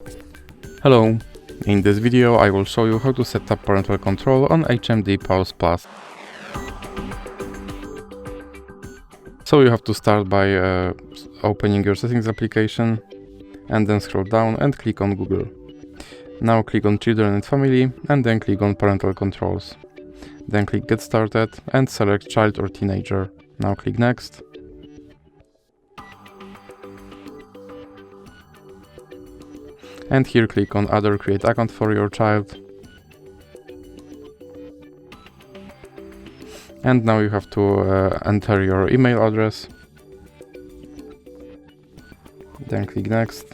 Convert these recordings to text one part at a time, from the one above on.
Hello, in this video I will show you how to set up parental control on HMD Pulse Plus. So you have to start by opening your settings application and then scroll down and click on Google. Now click on Children and Family and then click on Parental Controls. Then click Get Started and select Child or Teenager. Now click Next. And here click on Add or Create Account for your child. And now you have to enter your email address. Then click Next.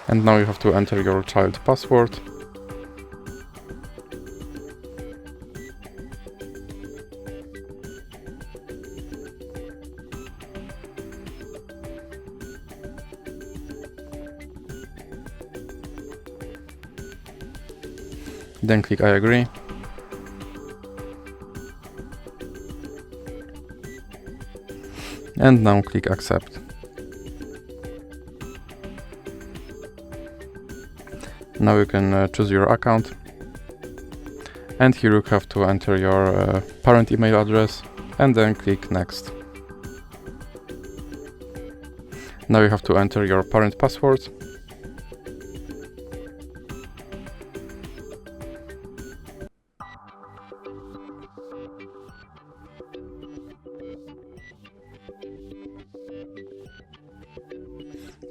And now you have to enter your child password. Then click I agree. And now click accept. Now you can choose your account. And here you have to enter your parent email address and then click next. Now you have to enter your parent password.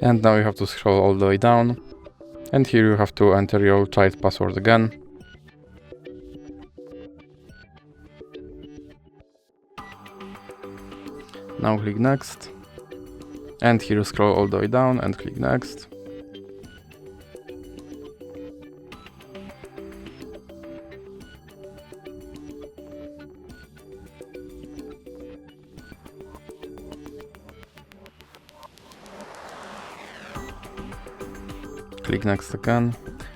And now you have to scroll all the way down, and here you have to enter your child password again. Now click next, and here you scroll all the way down and click next. Click next again,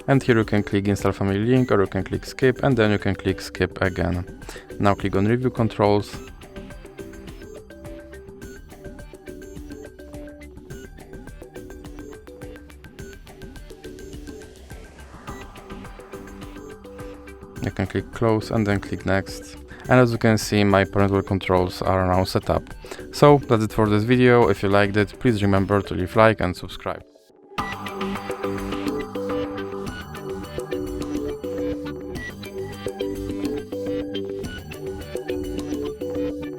and here you can click install family link, or you can click skip, and then you can click skip again. Now click on review controls. You can click close and then click next. And as you can see, my parental controls are now set up. So that's it for this video. If you liked it, please remember to leave like and subscribe.